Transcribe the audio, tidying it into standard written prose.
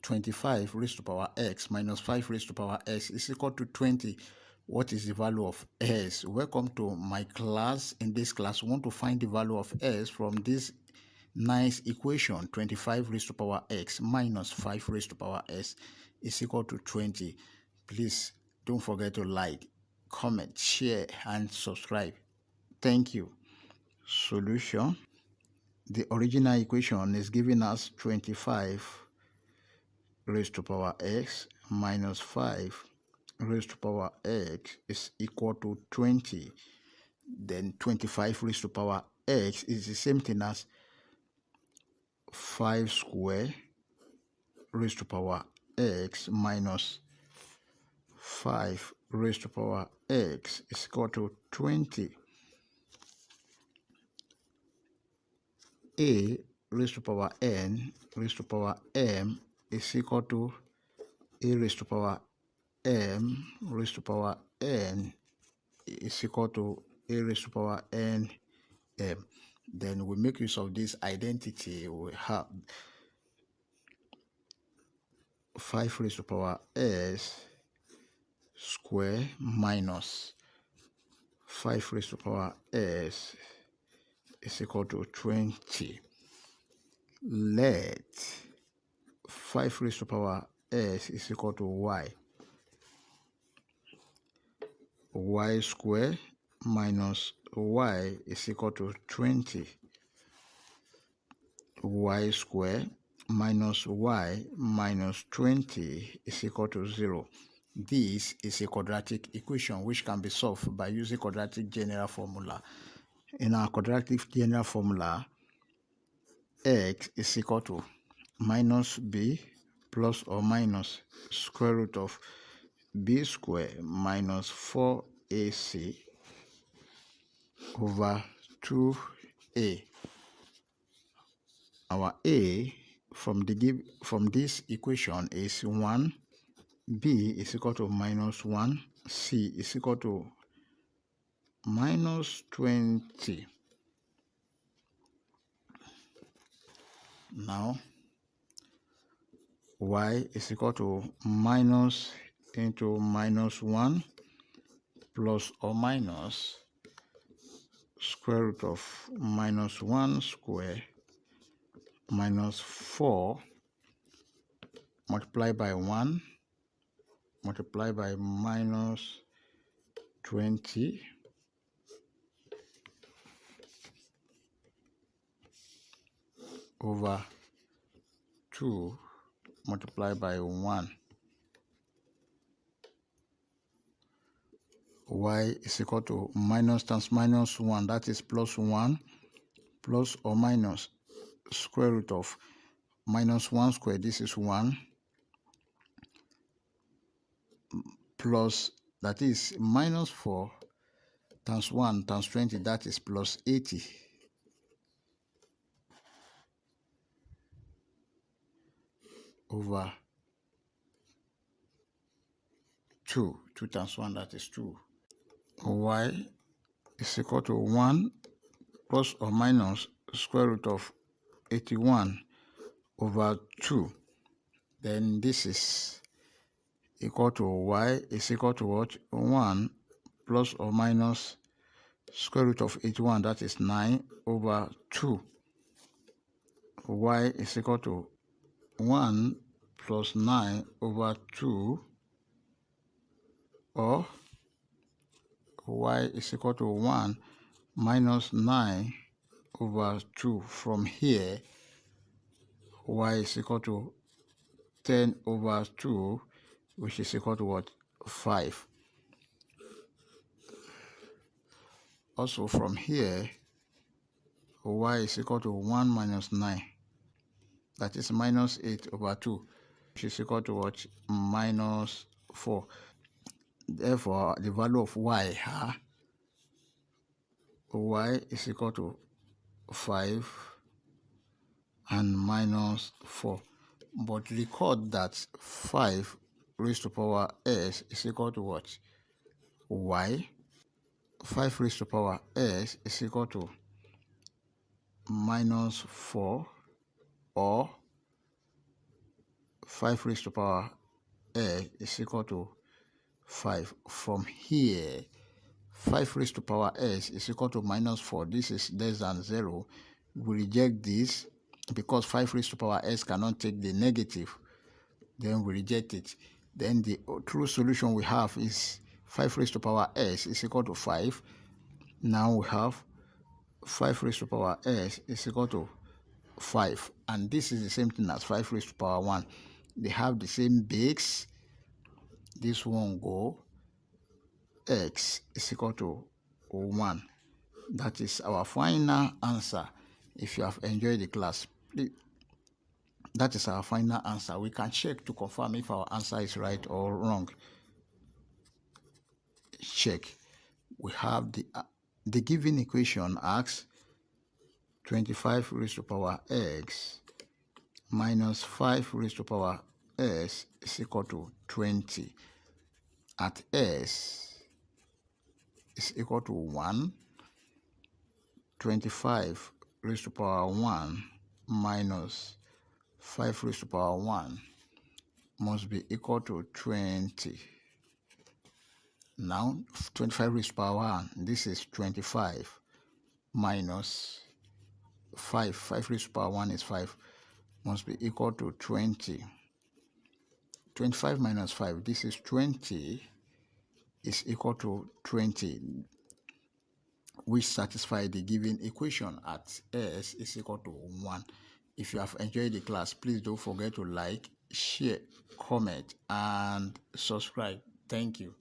25 raised to power x minus 5 raised to power x is equal to 20. What is the value of s? Welcome to my class. In this class, we want to find the value of s from this nice equation. 25 raised to power x minus 5 raised to power s is equal to 20. Please don't forget to like, comment, share, and subscribe. Thank you. Solution. The original equation is giving us 25 raised to power x minus 5 raised to power x is equal to 20. Then 25 raised to power x is the same thing as 5 square raised to power x minus 5 raised to power x is equal to 20. A raised to power n raised to power m is equal to a raised to power m raised to power n is equal to a raised to power n m. Then we make use of this identity. We have 5 raised to power s square minus 5 raised to power s is equal to 20. Let 5 raised to power s is equal to y. Y square minus y is equal to 20. Y square minus y minus 20 is equal to 0. This is a quadratic equation which can be solved by using quadratic general formula. In our quadratic general formula, x is equal to minus b plus or minus square root of b square minus 4ac over 2a. Our a from this equation is 1, b is equal to minus 1, c is equal to minus 20. Now, y is equal to minus into minus 1 plus or minus square root of minus 1 square minus 4 multiplied by 1 multiplied by minus 20 over 2 multiplied by 1. Y is equal to minus times minus 1, that is plus 1, plus or minus square root of minus 1 square, this is 1, plus, that is minus 4 times 1 times 20, that is plus 80. Over 2. 2 times 1, that is 2. Y is equal to 1 plus or minus square root of 81 over 2. Then this is equal to y is equal to what? 1 plus or minus square root of 81, that is 9 over 2. Y is equal to 1 plus 9 over 2, or y is equal to 1 minus 9 over 2. From here, y is equal to 10 over 2, which is equal to what? 5. Also from here, y is equal to 1 minus 9. That is minus 8 over 2, which is equal to what? Minus 4. Therefore, the value of y is equal to 5 and minus 4. But record that 5 raised to power s is equal to what? Y. 5 raised to power s is equal to minus 4, or 5 raised to power s is equal to 5. From here, 5 raised to power s is equal to minus 4. This is less than 0. We reject this because 5 raised to power s cannot take the negative. Then we reject it. Then the true solution we have is 5 raised to power s is equal to 5. Now we have 5 raised to power s is equal to 5. And this is the same thing as 5 raised to power 1. They have the same base. This one go x is equal to 1. That is our final answer. If you have enjoyed the class, please, that is our final answer. We can check to confirm if our answer is right or wrong. Check. We have the given equation asks 25 raised to power x minus 5 raised to power s is equal to 20. At s is equal to 1, 25 raised to power 1 minus 5 raised to power 1 must be equal to 20. Now, 25 raised to power 1, this is 25 minus 5. 5 raised to power 1 is 5, must be equal to 20. 25 minus 5, this is 20, is equal to 20, which satisfies the given equation at s is equal to 1. If you have enjoyed the class, please don't forget to like, share, comment, and subscribe. Thank you.